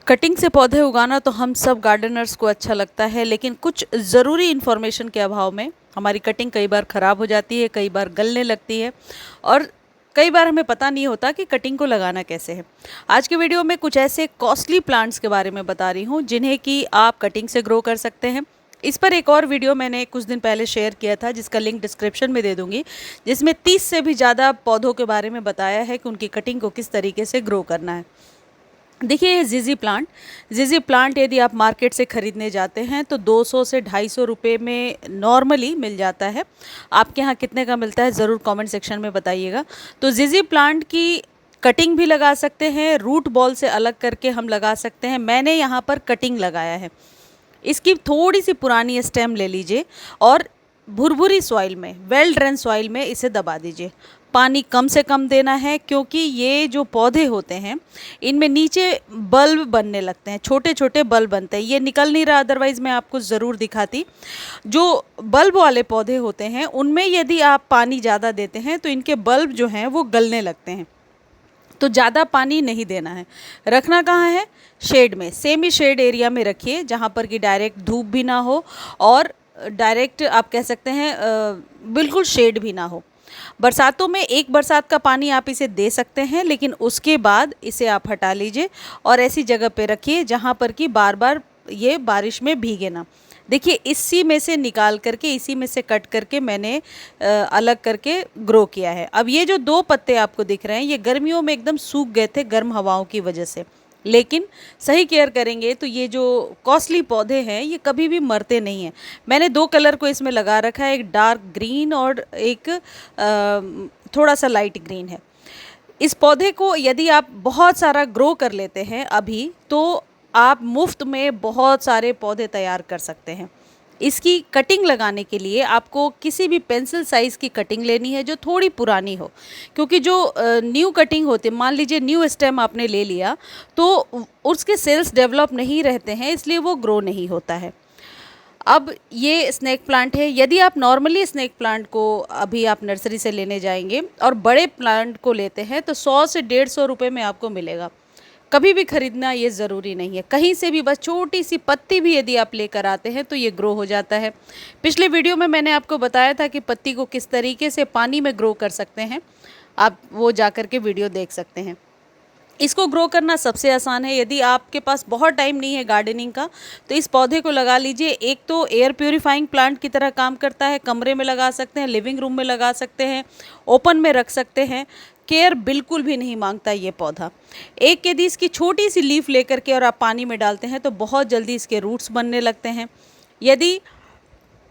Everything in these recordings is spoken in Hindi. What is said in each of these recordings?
कटिंग से पौधे उगाना तो हम सब गार्डनर्स को अच्छा लगता है, लेकिन कुछ ज़रूरी इन्फॉर्मेशन के अभाव में हमारी कटिंग कई बार ख़राब हो जाती है, कई बार गलने लगती है और कई बार हमें पता नहीं होता कि कटिंग को लगाना कैसे है। आज के वीडियो में कुछ ऐसे कॉस्टली प्लांट्स के बारे में बता रही हूँ जिन्हें कि आप कटिंग से ग्रो कर सकते हैं। इस पर एक और वीडियो मैंने कुछ दिन पहले शेयर किया था जिसका लिंक डिस्क्रिप्शन में दे दूँगी, जिसमें 30 से भी ज़्यादा पौधों के बारे में बताया है कि उनकी कटिंग को किस तरीके से ग्रो करना है। देखिए ये ज़िज़ी प्लांट यदि आप मार्केट से ख़रीदने जाते हैं तो 200 से 250 रुपये में नॉर्मली मिल जाता है। आपके यहाँ कितने का मिलता है ज़रूर कमेंट सेक्शन में बताइएगा। तो ज़िज़ी प्लांट की कटिंग भी लगा सकते हैं, रूट बॉल से अलग करके हम लगा सकते हैं। मैंने यहाँ पर कटिंग लगाया है। इसकी थोड़ी सी पुरानी स्टेम ले लीजिए और भुरभुरी सॉइल में, वेल ड्रेन सॉइल में इसे दबा दीजिए। पानी कम से कम देना है क्योंकि ये जो पौधे होते हैं इनमें नीचे बल्ब बनने लगते हैं, छोटे छोटे बल्ब बनते हैं। ये निकल नहीं रहा, अदरवाइज़ मैं आपको ज़रूर दिखाती। जो बल्ब वाले पौधे होते हैं उनमें यदि आप पानी ज़्यादा देते हैं तो इनके बल्ब जो हैं वो गलने लगते हैं। तो ज़्यादा पानी नहीं देना है। रखना कहाँ है? शेड में, सेमी शेड एरिया में रखिए जहाँ पर कि डायरेक्ट धूप भी ना हो और डायरेक्ट आप कह सकते हैं बिल्कुल शेड भी ना हो। बरसातों में एक बरसात का पानी आप इसे दे सकते हैं, लेकिन उसके बाद इसे आप हटा लीजिए और ऐसी जगह पे रखिए जहाँ पर कि बार बार ये बारिश में भीगे ना। देखिए इसी में से निकाल करके, इसी में से कट करके मैंने अलग करके ग्रो किया है। अब ये जो 2 पत्ते आपको दिख रहे हैं ये गर्मियों में एकदम सूख गए थे गर्म हवाओं की वजह से, लेकिन सही केयर करेंगे तो ये जो कॉस्टली पौधे हैं ये कभी भी मरते नहीं हैं। मैंने 2 कलर को इसमें लगा रखा है, एक डार्क ग्रीन और एक थोड़ा सा लाइट ग्रीन है। इस पौधे को यदि आप बहुत सारा ग्रो कर लेते हैं अभी, तो आप मुफ्त में बहुत सारे पौधे तैयार कर सकते हैं। इसकी कटिंग लगाने के लिए आपको किसी भी पेंसिल साइज़ की कटिंग लेनी है जो थोड़ी पुरानी हो, क्योंकि जो न्यू कटिंग होती है, मान लीजिए न्यू स्टेम आपने ले लिया तो उसके सेल्स डेवलप नहीं रहते हैं, इसलिए वो ग्रो नहीं होता है। अब ये स्नेक प्लांट है। यदि आप नॉर्मली स्नेक प्लांट को अभी आप नर्सरी से लेने जाएंगे और बड़े प्लांट को लेते हैं तो 100 से 150 रुपये में आपको मिलेगा। कभी भी खरीदना ये ज़रूरी नहीं है, कहीं से भी बस छोटी सी पत्ती भी यदि आप लेकर आते हैं तो ये ग्रो हो जाता है। पिछले वीडियो में मैंने आपको बताया था कि पत्ती को किस तरीके से पानी में ग्रो कर सकते हैं, आप वो जा कर के वीडियो देख सकते हैं। इसको ग्रो करना सबसे आसान है। यदि आपके पास बहुत टाइम नहीं है गार्डनिंग का तो इस पौधे को लगा लीजिए। एक तो एयर प्यूरीफाइंग प्लांट की तरह काम करता है, कमरे में लगा सकते हैं, लिविंग रूम में लगा सकते हैं, ओपन में रख सकते हैं। केयर बिल्कुल भी नहीं मांगता ये पौधा। एक यदि इसकी छोटी सी लीफ लेकर के और आप पानी में डालते हैं तो बहुत जल्दी इसके रूट्स बनने लगते हैं। यदि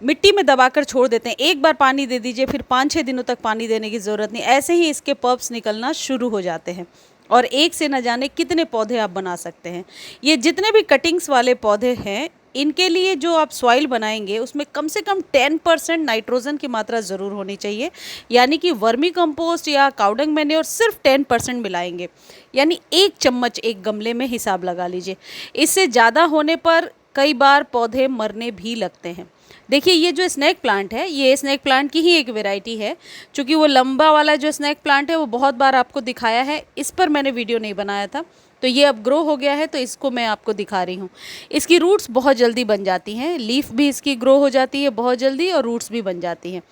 मिट्टी में दबाकर छोड़ देते हैं, एक बार पानी दे दीजिए, फिर 5-6 दिनों तक पानी देने की ज़रूरत नहीं, ऐसे ही इसके पल्प्स निकलना शुरू हो जाते हैं और एक से न जाने कितने पौधे आप बना सकते हैं। ये जितने भी कटिंग्स वाले पौधे हैं इनके लिए जो आप सॉइल बनाएंगे उसमें कम से कम 10% नाइट्रोजन की मात्रा ज़रूर होनी चाहिए, यानी कि वर्मी कंपोस्ट या काउडंग मैन्योर सिर्फ 10% मिलाएंगे, यानी 1 चम्मच एक गमले में हिसाब लगा लीजिए। इससे ज़्यादा होने पर कई बार पौधे मरने भी लगते हैं। देखिए ये जो स्नेक प्लांट है ये स्नेक प्लांट की ही एक वैरायटी है। चूँकि वो लंबा वाला जो स्नेक प्लांट है वो बहुत बार आपको दिखाया है, इस पर मैंने वीडियो नहीं बनाया था, तो ये अब ग्रो हो गया है तो इसको मैं आपको दिखा रही हूँ। इसकी रूट्स बहुत जल्दी बन जाती हैं, लीफ भी इसकी ग्रो हो जाती है बहुत जल्दी और रूट्स भी बन जाती हैं।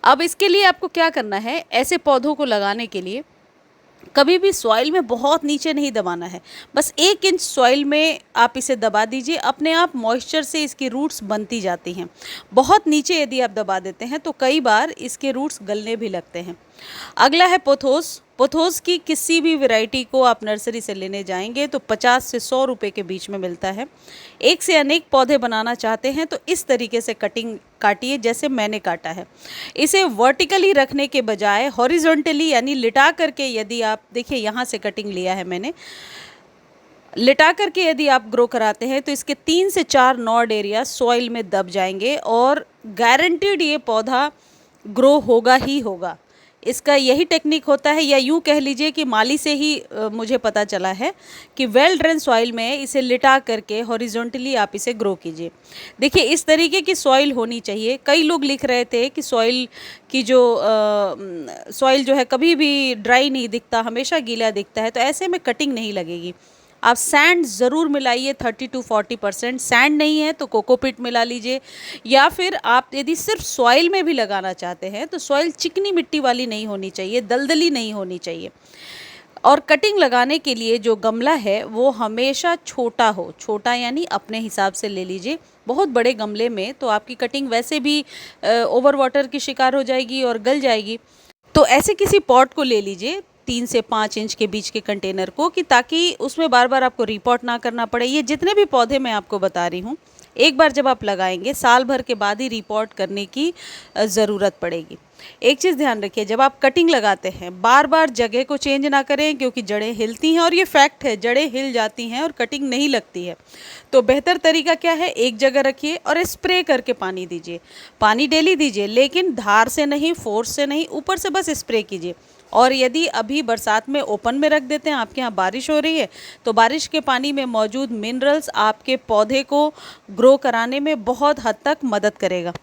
अब इसके लिए आपको क्या करना है, ऐसे पौधों को लगाने के लिए कभी भी सॉइल में बहुत नीचे नहीं दबाना है, बस 1 इंच सॉइल में आप इसे दबा दीजिए। अपने आप मॉइस्चर से इसकी रूट्स बनती जाती हैं। बहुत नीचे यदि आप दबा देते हैं तो कई बार इसके रूट्स गलने भी लगते हैं। अगला है पोथोस। पोथोस की किसी भी वैरायटी को आप नर्सरी से लेने जाएंगे तो 50 से 100 रुपये के बीच में मिलता है। एक से अनेक पौधे बनाना चाहते हैं तो इस तरीके से कटिंग काटिए जैसे मैंने काटा है। इसे वर्टिकली रखने के बजाय हॉरिजॉन्टली यानी लिटा करके, यदि आप देखिए यहाँ से कटिंग लिया है मैंने, लिटा करके यदि आप ग्रो कराते हैं तो इसके 3 से 4 नॉड एरिया सॉइल में दब जाएंगे और गारंटीड ये पौधा ग्रो होगा ही होगा। इसका यही टेक्निक होता है, या यूँ कह लीजिए कि माली से ही मुझे पता चला है कि वेल ड्रेन सॉइल में इसे लिटा करके हॉरिजॉन्टली आप इसे ग्रो कीजिए। देखिए इस तरीके की सॉइल होनी चाहिए। कई लोग लिख रहे थे कि सॉइल की जो सॉइल जो है कभी भी ड्राई नहीं दिखता, हमेशा गीला दिखता है, तो ऐसे में कटिंग नहीं लगेगी। आप सैंड ज़रूर मिलाइए 30 to 40%। सैंड नहीं है तो कोकोपीट मिला लीजिए, या फिर आप यदि सिर्फ सॉइल में भी लगाना चाहते हैं तो सॉइल चिकनी मिट्टी वाली नहीं होनी चाहिए, दलदली नहीं होनी चाहिए। और कटिंग लगाने के लिए जो गमला है वो हमेशा छोटा हो, छोटा यानी अपने हिसाब से ले लीजिए। बहुत बड़े गमले में तो आपकी कटिंग वैसे भी ओवर वाटर की शिकार हो जाएगी और गल जाएगी। तो ऐसे किसी पॉट को ले लीजिए 3 से 5 इंच के बीच के कंटेनर को, कि ताकि उसमें बार बार आपको रिपॉट ना करना पड़े। ये जितने भी पौधे मैं आपको बता रही हूँ, एक बार जब आप लगाएंगे साल भर के बाद ही रिपॉट करने की ज़रूरत पड़ेगी। एक चीज़ ध्यान रखिए, जब आप कटिंग लगाते हैं बार बार जगह को चेंज ना करें, क्योंकि जड़ें हिलती हैं और ये फैक्ट है, जड़ें हिल जाती हैं और कटिंग नहीं लगती है। तो बेहतर तरीका क्या है, एक जगह रखिए और स्प्रे करके पानी दीजिए। पानी डेली दीजिए, लेकिन धार से नहीं, फोर्स से नहीं, ऊपर से बस स्प्रे कीजिए। और यदि अभी बरसात में ओपन में रख देते हैं, आपके यहाँ बारिश हो रही है, तो बारिश के पानी में मौजूद मिनरल्स आपके पौधे को ग्रो कराने में बहुत हद तक मदद करेगा।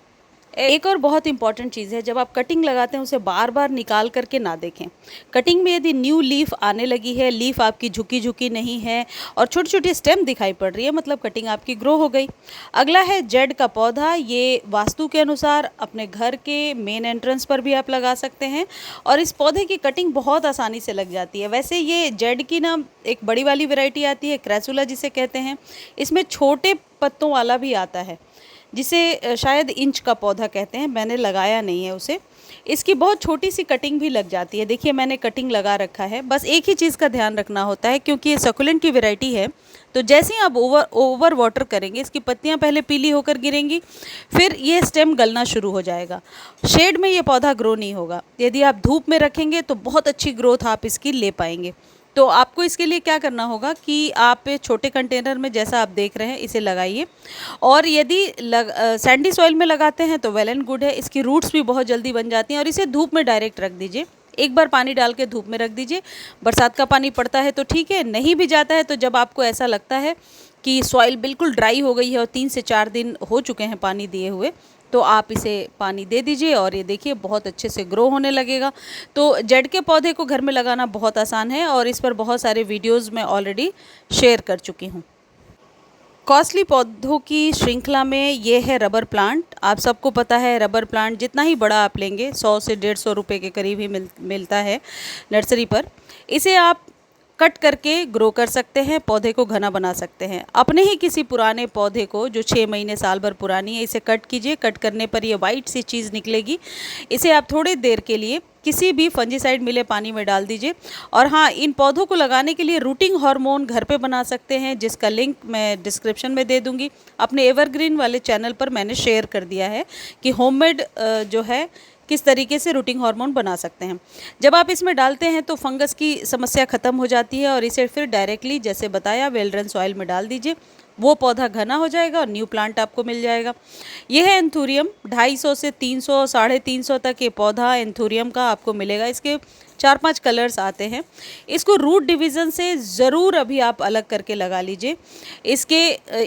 एक और बहुत इंपॉर्टेंट चीज़ है, जब आप कटिंग लगाते हैं उसे बार बार निकाल करके ना देखें। कटिंग में यदि न्यू लीफ आने लगी है, लीफ आपकी झुकी झुकी नहीं है और छोटी छोटी स्टेम दिखाई पड़ रही है, मतलब कटिंग आपकी ग्रो हो गई। अगला है जेड का पौधा। ये वास्तु के अनुसार अपने घर के मेन एंट्रेंस पर भी आप लगा सकते हैं और इस पौधे की कटिंग बहुत आसानी से लग जाती है। वैसे ये जेड की ना एक बड़ी वाली वैरायटी आती है, क्रैसुला जिसे कहते हैं। इसमें छोटे पत्तों वाला भी आता है, जिसे शायद इंच का पौधा कहते हैं, मैंने लगाया नहीं है उसे। इसकी बहुत छोटी सी कटिंग भी लग जाती है। देखिए मैंने कटिंग लगा रखा है। बस एक ही चीज़ का ध्यान रखना होता है, क्योंकि ये सकुलेंट की वैरायटी है, तो जैसे ही आप ओवर वाटर करेंगे इसकी पत्तियां पहले पीली होकर गिरेंगी, फिर ये स्टेम गलना शुरू हो जाएगा। शेड में ये पौधा ग्रो नहीं होगा। यदि आप धूप में रखेंगे तो बहुत अच्छी ग्रोथ आप इसकी ले पाएंगे। तो आपको इसके लिए क्या करना होगा कि आप छोटे कंटेनर में, जैसा आप देख रहे हैं, इसे लगाइए। और यदि सैंडी सॉइल में लगाते हैं तो वेल एंड गुड है, इसकी रूट्स भी बहुत जल्दी बन जाती हैं। और इसे धूप में डायरेक्ट रख दीजिए, एक बार पानी डाल के धूप में रख दीजिए। बरसात का पानी पड़ता है तो ठीक है, नहीं भी जाता है तो जब आपको ऐसा लगता है कि सॉइल बिल्कुल ड्राई हो गई है और 3 से 4 दिन हो चुके हैं पानी दिए हुए, तो आप इसे पानी दे दीजिए और ये देखिए बहुत अच्छे से ग्रो होने लगेगा। तो जेड के पौधे को घर में लगाना बहुत आसान है और इस पर बहुत सारे वीडियोस मैं ऑलरेडी शेयर कर चुकी हूँ। कॉस्टली पौधों की श्रृंखला में ये है रबर प्लांट। आप सबको पता है रबर प्लांट जितना ही बड़ा आप लेंगे 100 से 150 रुपये के करीब ही मिलता है नर्सरी पर। इसे आप कट करके ग्रो कर सकते हैं, पौधे को घना बना सकते हैं। अपने ही किसी पुराने पौधे को जो 6 महीने साल भर पुरानी है, इसे कट कीजिए। कट करने पर ये वाइट सी चीज़ निकलेगी। इसे आप थोड़ी देर के लिए किसी भी फंजीसाइड मिले पानी में डाल दीजिए। और हाँ, इन पौधों को लगाने के लिए रूटिंग हार्मोन घर पे बना सकते हैं, जिसका लिंक मैं डिस्क्रिप्शन में दे दूँगी। अपने एवरग्रीन वाले चैनल पर मैंने शेयर कर दिया है कि होममेड जो है किस तरीके से रूटिंग हार्मोन बना सकते हैं। जब आप इसमें डालते हैं तो फंगस की समस्या ख़त्म हो जाती है और इसे फिर डायरेक्टली जैसे बताया वेल ड्रेन सॉइल में डाल दीजिए। वो पौधा घना हो जाएगा और न्यू प्लांट आपको मिल जाएगा। यह है एंथूरियम। 250 से 300, 350 तक ये पौधा एंथूरियम का आपको मिलेगा। इसके 4-5 कलर्स आते हैं। इसको रूट डिवीज़न से ज़रूर अभी आप अलग करके लगा लीजिए।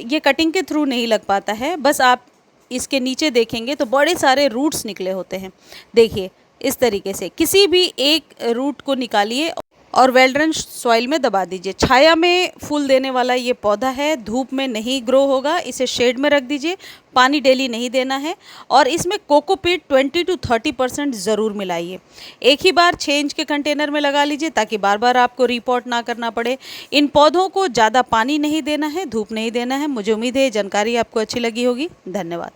ये कटिंग के थ्रू नहीं लग पाता है। बस आप इसके नीचे देखेंगे तो बड़े सारे रूट्स निकले होते हैं। देखिए इस तरीके से किसी भी एक रूट को निकालिए और वेल ड्रेन सॉइल में दबा दीजिए। छाया में फूल देने वाला ये पौधा है, धूप में नहीं ग्रो होगा। इसे शेड में रख दीजिए, पानी डेली नहीं देना है और इसमें कोकोपीट 20 to 30% ज़रूर मिलाइए। एक ही बार 6 इंच के कंटेनर में लगा लीजिए ताकि बार बार आपको रिपोर्ट ना करना पड़े। इन पौधों को ज़्यादा पानी नहीं देना है, धूप नहीं देना है। मुझे उम्मीद है ये जानकारी आपको अच्छी लगी होगी। धन्यवाद।